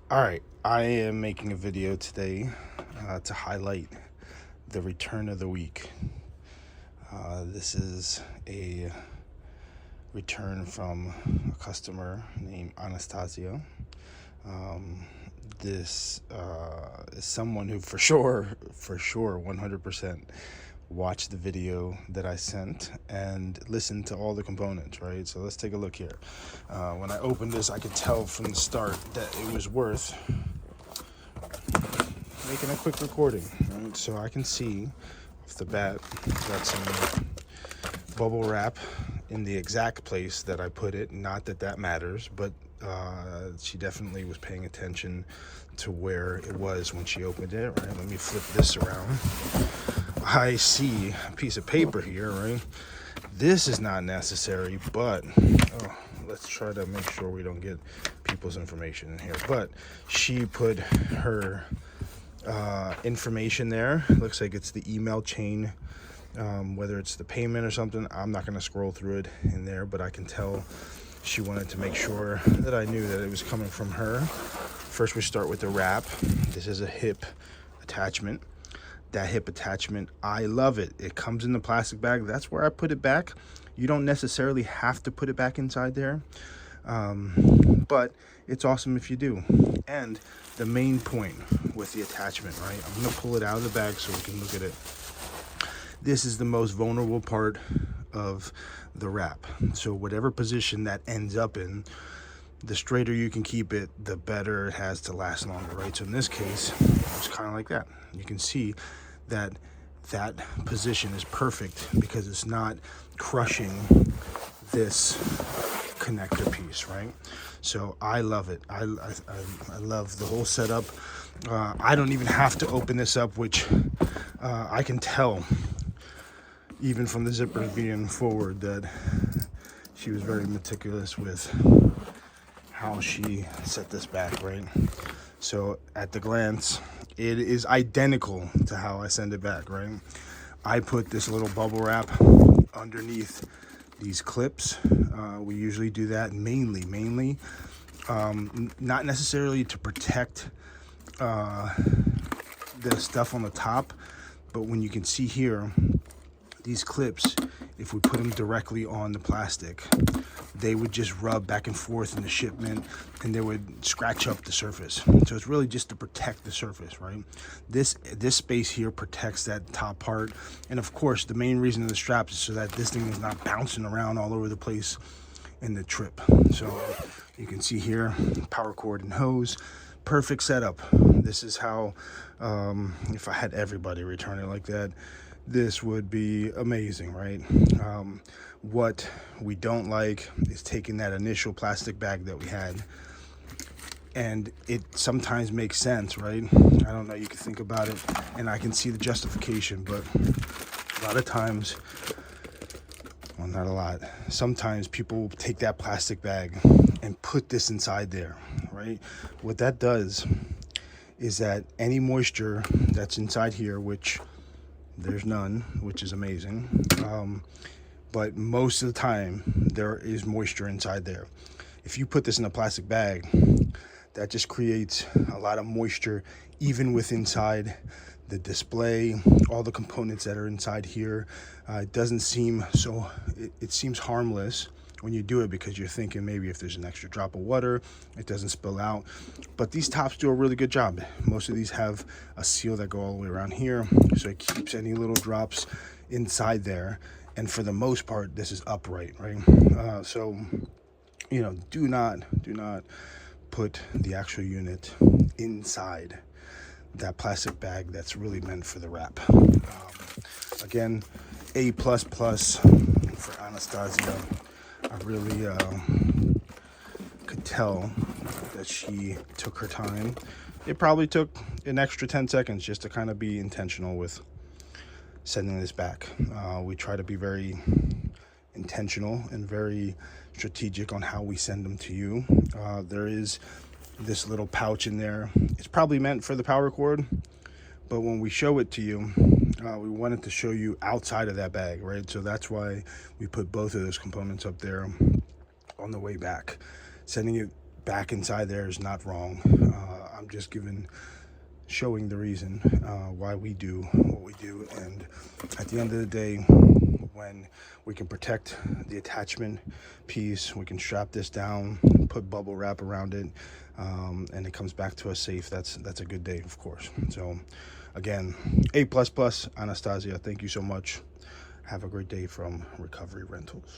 All right, I am making a video today to highlight the return of the week. This is a return from a customer named Anastasia. Um, this is someone who for sure, 100% watched the video that I sent and listened to all the components, right? So let's take a look here. When I opened this, I could tell from the start that it was worth making a quick recording, right? So I can see off the bat, got some bubble wrap in the exact place that I put it. Not that that matters, but she definitely was paying attention to where it was when she opened it, right? Let me flip this around. I see a piece of paper here, right? This is not necessary, but let's try to make sure we don't get people's information in here. But she put her information there. Looks like it's the email chain, whether it's the payment or something. I'm not going to scroll through it in there, but I can tell she wanted to make sure that I knew that it was coming from her. First, we start with the wrap. This is a hip attachment. That hip attachment, I love it. It comes in the plastic bag. That's where I put it back. You don't necessarily have to put it back inside there, but it's awesome if you do. And the main point with the attachment, right? I'm gonna pull it out of the bag so we can look at it. This is the most vulnerable part of the wrap. So whatever position that ends up in, the straighter you can keep it, the better it has to last longer, right? So in this case, it's kind of like that. You can see that that position is perfect because it's not crushing this connector piece, right? So I love it. I love the whole setup. I don't even have to open this up, which I can tell even from the zipper being forward that she was very meticulous with how she set this back, right? So at the glance, it is identical to how I send it back, right? I put this little bubble wrap underneath these clips. We usually do that mainly, not necessarily to protect the stuff on the top, but when you can see here, these clips, if we put them directly on the plastic, they would just rub back and forth in the shipment and they would scratch up the surface. So it's really just to protect the surface, right? This space here protects that top part. And of course, the main reason of the straps is so that this thing is not bouncing around all over the place in the trip. So you can see here, power cord and hose, perfect setup. This is how, if I had everybody return it like that, this would be amazing, right? What we don't like is taking that initial plastic bag that we had, and it sometimes makes sense, right? I don't know, you can think about it and I can see the justification, but a lot of times, well, not a lot, sometimes people will take that plastic bag and put this inside there, right? What that does is that any moisture that's inside here, which there's none, which is amazing, but most of the time there is moisture inside there. If you put this in a plastic bag, that just creates a lot of moisture even with inside the display, all the components that are inside here. It doesn't seem so, it seems harmless when you do it because you're thinking maybe if there's an extra drop of water, it doesn't spill out. But these tops do a really good job. Most of these have a seal that go all the way around here, so it keeps any little drops inside there. And for the most part, this is upright, right? So, you know, do not put the actual unit inside that plastic bag that's really meant for the wrap. Again, A++ for Anastasia. I really could tell that she took her time. It probably took an extra 10 seconds just to kind of be intentional with sending this back. We try to be very intentional and very strategic on how we send them to you. There is this little pouch in there. It's probably meant for the power cord, but when we show it to you, we wanted to show you outside of that bag, right? So that's why we put both of those components up there on the way back. Sending it back inside there is not wrong. I'm just showing the reason why we do what we do. And at the end of the day, when we can protect the attachment piece, we can strap this down, put bubble wrap around it, and it comes back to us safe. That's a good day, of course. So again, A++, Anastasia, thank you so much. Have a great day from Recovery Rentals.